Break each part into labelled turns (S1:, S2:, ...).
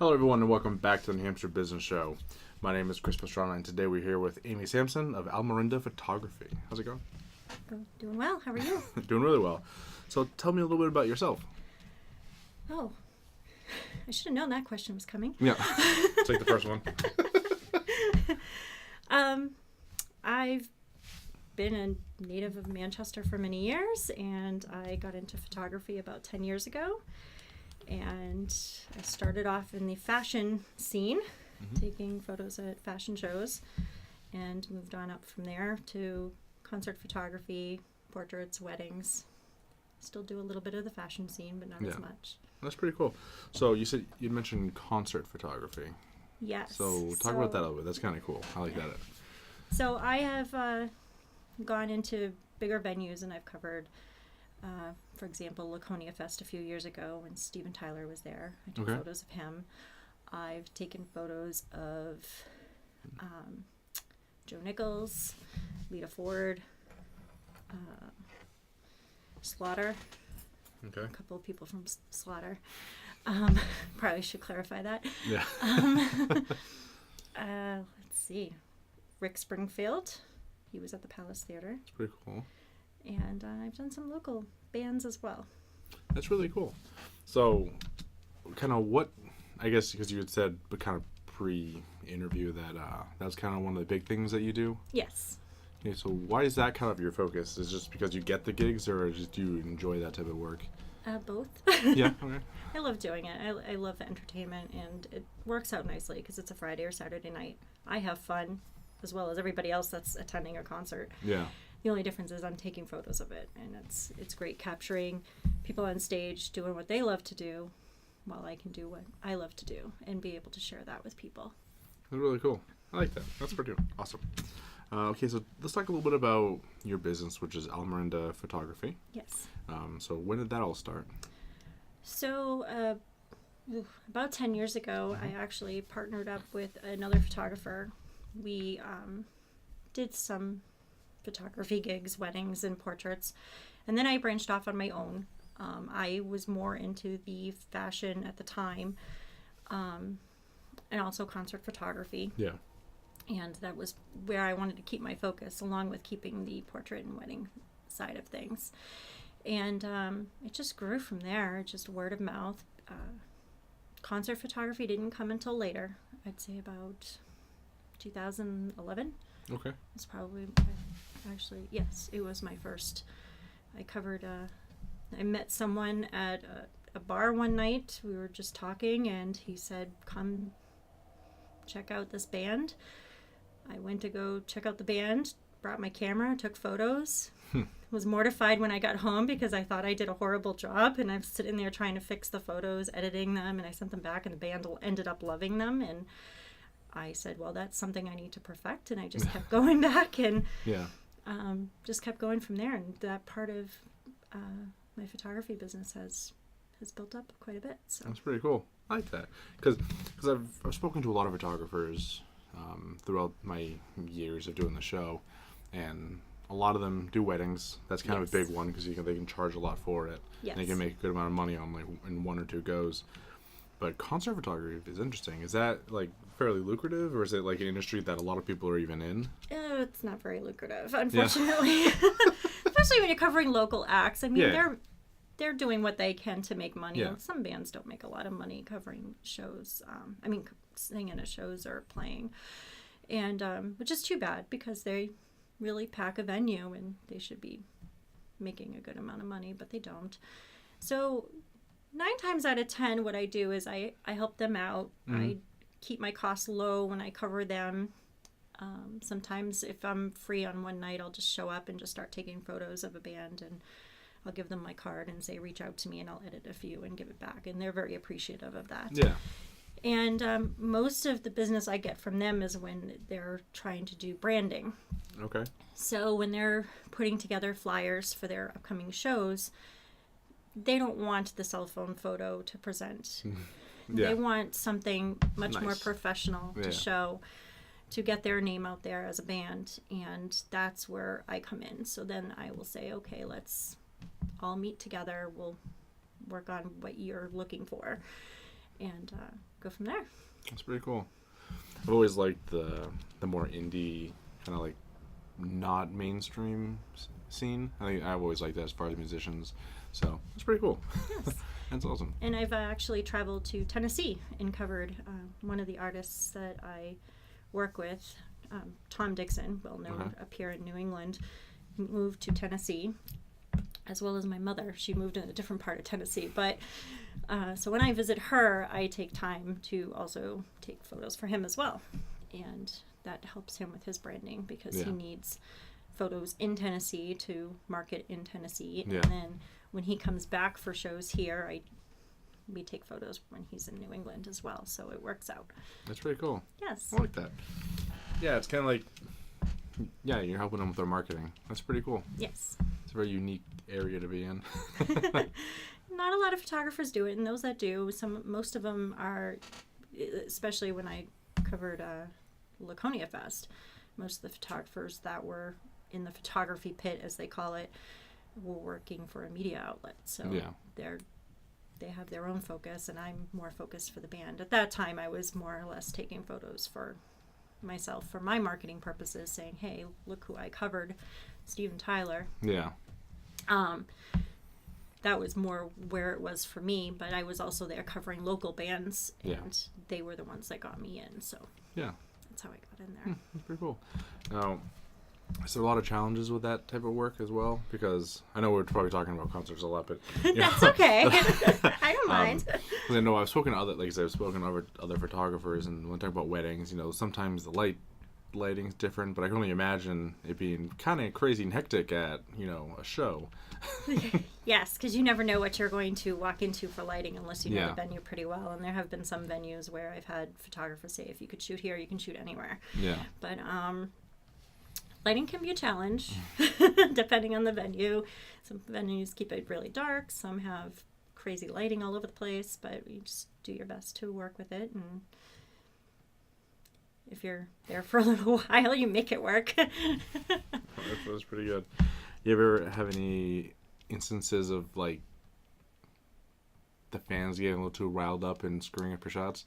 S1: Hello, everyone, and welcome back to the New Hampshire Business Show. My name is Chris Pastrana, and today we're here with Amy Samson of Almorinda Photography. How's it going?
S2: Doing well. How are you?
S1: Doing really well. So tell me a little bit about yourself.
S2: Oh, I should have known that question was coming.
S1: Yeah, take the first one.
S2: I've been a native of Manchester for many years, and I got into photography about 10 years ago. And I started off in the fashion scene, taking photos at fashion shows, and moved on up from there to concert photography, portraits, weddings. Still do a little bit of the fashion scene, but not as much.
S1: That's pretty cool. So you mentioned concert photography.
S2: Yes.
S1: So talk about that a little bit. That's kind of cool. I like that.
S2: So I have gone into bigger venues, and I've covered, for example, Laconia Fest a few years ago when Steven Tyler was there. I took photos of him. I've taken photos of Joe Nichols, Lita Ford, Slaughter.
S1: Okay.
S2: A couple of people from Slaughter. Probably should clarify that.
S1: Yeah.
S2: Let's see. Rick Springfield. He was at the Palace Theater.
S1: That's pretty cool.
S2: And I've done some local bands as well.
S1: That's really cool. So, kind of what, I guess, because you had said, but kind of pre-interview that was kind of one of the big things that you do?
S2: Yes.
S1: Okay, so why is that kind of your focus? Is it just because you get the gigs, or just do you enjoy that type of work?
S2: Both.
S1: Yeah, okay.
S2: I love doing it. I love the entertainment, and it works out nicely because it's a Friday or Saturday night. I have fun, as well as everybody else that's attending a concert.
S1: Yeah.
S2: The only difference is I'm taking photos of it, and it's great capturing people on stage doing what they love to do while I can do what I love to do and be able to share that with people.
S1: That's really cool. I like that. That's pretty awesome. Okay, so let's talk a little bit about your business, which is Almorinda Photography.
S2: Yes.
S1: So when did that all start?
S2: So about 10 years ago, I actually partnered up with another photographer. We did some photography gigs, weddings, and portraits. And then I branched off on my own. I was more into the fashion at the time, and also concert photography.
S1: Yeah.
S2: And that was where I wanted to keep my focus, along with keeping the portrait and wedding side of things. And it just grew from there, just word of mouth. Concert photography didn't come until later. I'd say about 2011.
S1: Okay.
S2: It's probably, actually, yes, it was my first. I covered, I met someone at a bar one night. We were just talking, and he said, come check out this band. I went to go check out the band, brought my camera, took photos. Was mortified when I got home because I thought I did a horrible job, and I'm sitting there trying to fix the photos, editing them, and I sent them back, and the band ended up loving them. And I said, well, that's something I need to perfect, and I just kept going back and just kept going from there. And that part of my photography business has built up quite a bit. So
S1: that's pretty cool. I like that because I've spoken to a lot of photographers throughout my years of doing the show, and a lot of them do weddings. That's kind of a big one because they can charge a lot for it.
S2: Yes.
S1: And they can make a good amount of money on in one or two goes. But concert photography is interesting. Is that fairly lucrative, or is it an industry that a lot of people are even in?
S2: It's not very lucrative, unfortunately. Especially when you're covering local acts. I mean, they're doing what they can to make money.
S1: Yeah.
S2: Some bands don't make a lot of money covering shows. Singing at shows or playing, and which is too bad because they really pack a venue and they should be making a good amount of money, but they don't. So 9 times out of 10, what I do is I help them out. I keep my costs low when I cover them. Sometimes if I'm free on one night, I'll just show up and just start taking photos of a band, and I'll give them my card and say, reach out to me, and I'll edit a few and give it back. And they're very appreciative of that.
S1: Yeah.
S2: And most of the business I get from them is when they're trying to do branding.
S1: Okay.
S2: So when they're putting together flyers for their upcoming shows, they don't want the cell phone photo to present.
S1: Yeah.
S2: They want something much more
S1: Nice.
S2: professional to show, to get their name out there as a band. And that's where I come in. So then I will say, okay, let's all meet together. We'll work on what you're looking for. And go from there.
S1: That's pretty cool. I've always liked the more indie, kind of like not mainstream scene. I think I've always liked that as far as musicians. So it's pretty cool.
S2: Yes.
S1: That's awesome.
S2: And I've actually traveled to Tennessee and covered one of the artists that I work with, Tom Dixon, well known up here in New England, moved to Tennessee, as well as my mother. She moved in a different part of Tennessee. But so when I visit her, I take time to also take photos for him as well. And that helps him with his branding because he needs photos in Tennessee to market in Tennessee.
S1: Yeah.
S2: And then when he comes back for shows here, we take photos when he's in New England as well. So it works out.
S1: That's pretty cool.
S2: Yes.
S1: I like that. Yeah, it's kind of like, you're helping them with their marketing. That's pretty cool.
S2: Yes.
S1: It's a very unique area to be in.
S2: Not a lot of photographers do it, and those that do, most of them are, especially when I covered Laconia Fest, most of the photographers that were in the photography pit, as they call it, were working for a media outlet. So they have their own focus, and I'm more focused for the band. At that time, I was more or less taking photos for myself for my marketing purposes, saying, hey, look who I covered, Steven Tyler.
S1: Yeah.
S2: That was more where it was for me, but I was also there covering local bands, and they were the ones that got me in, so that's how I got in there.
S1: That's pretty cool. Now, is there a lot of challenges with that type of work as well? Because I know we're probably talking about concerts a lot, but
S2: that's okay. I don't mind.
S1: I know I've spoken to other photographers, and when I talk about weddings, sometimes the lighting's different, but I can only imagine it being kind of crazy and hectic at a show.
S2: Yes, because you never know what you're going to walk into for lighting unless you know the venue pretty well. And there have been some venues where I've had photographers say, if you could shoot here, you can shoot anywhere.
S1: Yeah.
S2: But lighting can be a challenge depending on the venue. Some venues keep it really dark. Some have crazy lighting all over the place, but you just do your best to work with it. And if you're there for a little while, you make it work.
S1: That's pretty good. You ever have any instances of the fans getting a little too riled up and screwing up your shots?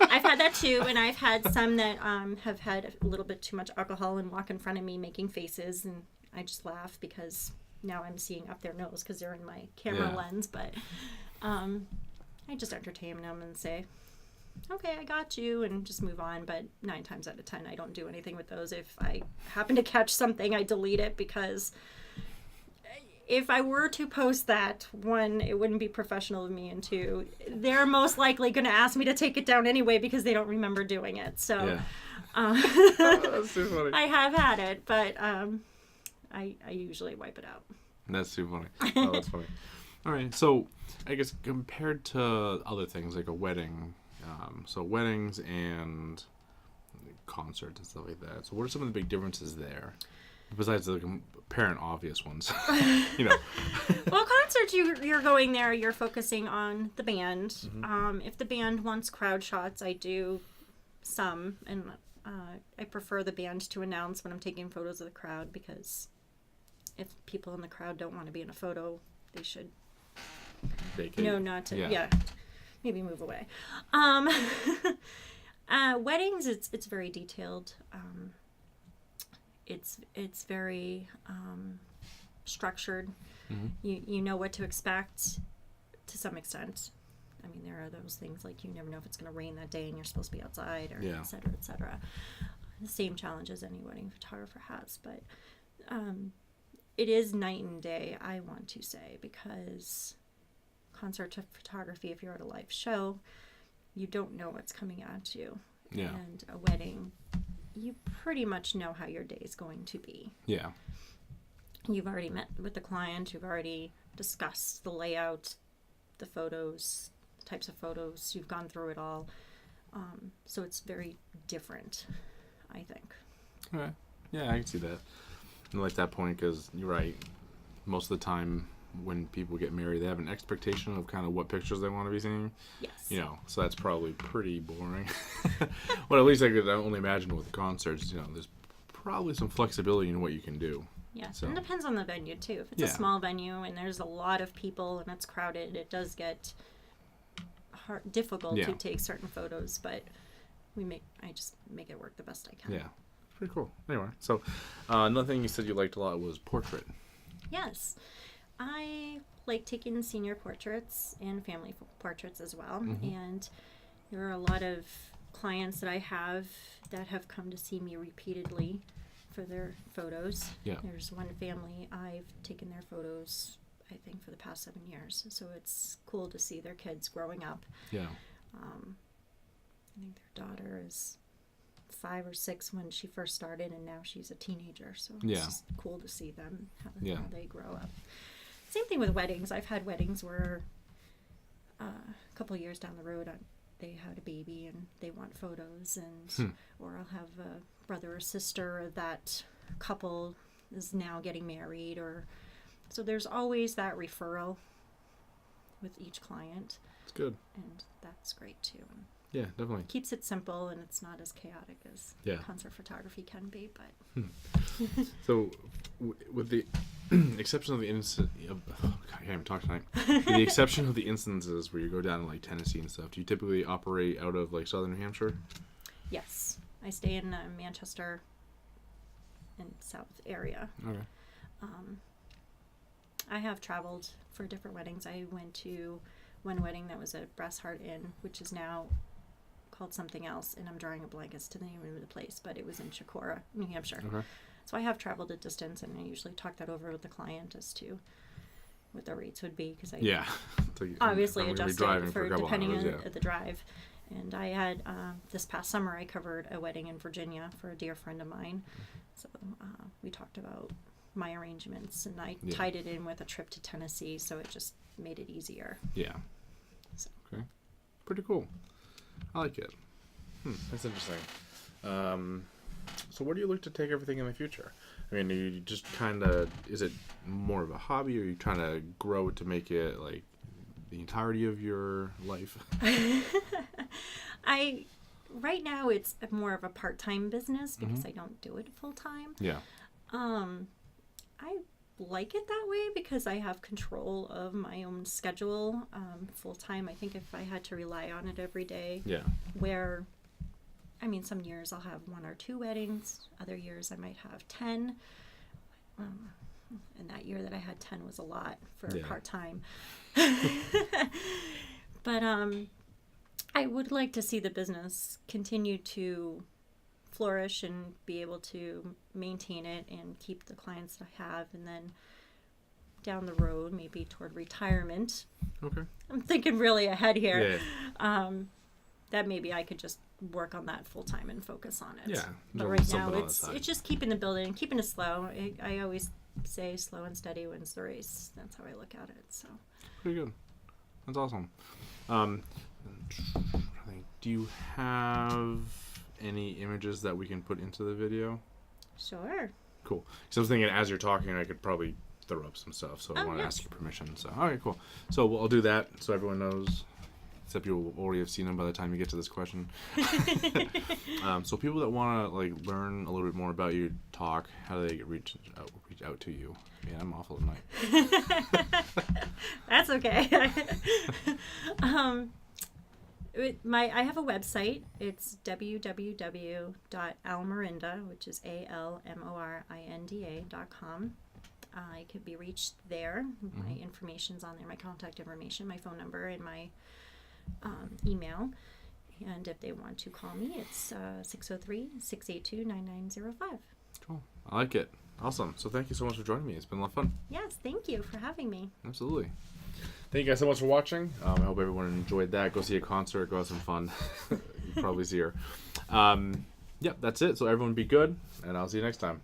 S2: I've had that too, and I've had some that have had a little bit too much alcohol and walk in front of me making faces, and I just laugh because now I'm seeing up their nose because they're in my camera lens. But I just entertain them and say, okay, I got you, and just move on. But 9 times out of 10, I don't do anything with those. If I happen to catch something, I delete it, because if I were to post that, 1, it wouldn't be professional of me, and 2, they're most likely going to ask me to take it down anyway because they don't remember doing it. So
S1: that's too funny.
S2: I have had it, but I usually wipe it out.
S1: That's too funny. Oh, that's funny. All right, so I guess compared to other things like a wedding, so weddings and concerts and stuff like that. So what are some of the big differences there, besides the apparent obvious ones?
S2: Well, concerts, you're going there, you're focusing on the band. Mm-hmm. If the band wants crowd shots, I do some, and I prefer the band to announce when I'm taking photos of the crowd, because if people in the crowd don't want to be in a photo, they should know not to. Maybe move away. Weddings, it's very detailed. It's very structured. Mm-hmm. You know what to expect to some extent. I mean, there are those things like you never know if it's going to rain that day and you're supposed to be outside, or et cetera, et cetera. The same challenges any wedding photographer has, but it is night and day, I want to say, because concert photography, if you're at a live show, you don't know what's coming at you.
S1: Yeah.
S2: And a wedding, you pretty much know how your day is going to be.
S1: Yeah.
S2: You've already met with the client, you've already discussed the layout, the photos, the types of photos, you've gone through it all. So it's very different, I think.
S1: Okay. Yeah, I can see that. I like that point, because you're right. Most of the time, when people get married, they have an expectation of kind of what pictures they want to be seeing.
S2: Yes.
S1: So that's probably pretty boring. Well, at least I could only imagine with the concerts, there's probably some flexibility in what you can do.
S2: Yes,
S1: So.
S2: and it depends on the venue, too. If it's a small venue and there's a lot of people and it's crowded, it does get difficult
S1: Yeah.
S2: to take certain photos, but I just make it work the best I can.
S1: Yeah. Pretty cool. Anyway, so another thing you said you liked a lot was portrait.
S2: Yes. I like taking senior portraits and family portraits as well. And there are a lot of clients that I have that have come to see me repeatedly for their photos.
S1: Yeah.
S2: There's one family I've taken their photos, I think, for the past 7 years. So it's cool to see their kids growing up.
S1: Yeah.
S2: I think their daughter is 5 or 6 when she first started, and now she's a teenager. So it's just cool to see them, how they grow up. Same thing with weddings. I've had weddings where a couple of years down the road, they had a baby and they want photos, and or I'll have a brother or sister of that couple is now getting married, or so there's always that referral with each client.
S1: It's good.
S2: And that's great too.
S1: Yeah, definitely.
S2: Keeps it simple, and it's not as chaotic as concert photography can be. But
S1: so, with the exception of the instance, I can't even talk tonight. With the exception of the instances where you go down to like Tennessee and stuff, do you typically operate out of like Southern New Hampshire?
S2: Yes, I stay in Manchester and South area.
S1: Okay.
S2: I have traveled for different weddings. I went to one wedding that was at Brass Heart Inn, which is now called something else, and I'm drawing a blank as to the name of the place, but it was in Chicora, New Hampshire.
S1: Okay.
S2: So I have traveled a distance, and I usually talk that over with the client as to what the rates would be, because I obviously adjust it for depending on the drive. And I had this past summer I covered a wedding in Virginia for a dear friend of mine, so we talked about my arrangements, and I tied it in with a trip to Tennessee, so it just made it easier.
S1: Yeah.
S2: So.
S1: Okay. Pretty cool. I like it. That's interesting. So where do you look to take everything in the future? I mean, are you just kind of, is it more of a hobby, or are you trying to grow it to make it like the entirety of your life?
S2: Right now it's more of a part-time business because I don't do it full-time.
S1: Yeah.
S2: I like it that way because I have control of my own schedule. Full-time, I think if I had to rely on it every day, where, I mean, some years I'll have 1 or 2 weddings, other years I might have 10. And that year that I had 10 was a lot for part-time. But I would like to see the business continue to flourish and be able to maintain it and keep the clients that I have, and then down the road, maybe toward retirement. Okay. I'm thinking really ahead here. Yeah. That maybe I could just work on that full time and focus on it. Yeah. But right now it's just keeping the building, keeping it slow. I always say slow and steady wins the race. That's how I look at it. So.
S1: Pretty good. That's awesome. Do you have any images that we can put into the video?
S2: Sure.
S1: Cool. So I was thinking as you're talking, I could probably throw up some stuff. So I want to ask your permission. So, all right, cool. So I'll do that so everyone knows, except you'll already have seen them by the time you get to this question. So people that want to like learn a little bit more about you, talk, how do they reach out to you? I mean, I'm awful at night.
S2: That's okay. I have a website. It's www.almorinda, which is ALMORINDA.com. I could be reached there. My information's on there, my contact information, my phone number, and my email. And if they want to call me, it's 603-682-9905.
S1: Cool. I like it. Awesome. So thank you so much for joining me. It's been a lot of fun.
S2: Yes, thank you for having me. Absolutely.
S1: Thank you guys so much for watching. I hope everyone enjoyed that. Go see a concert. Go have some fun. You probably see her. Yep, that's it. So everyone be good, and I'll see you next time.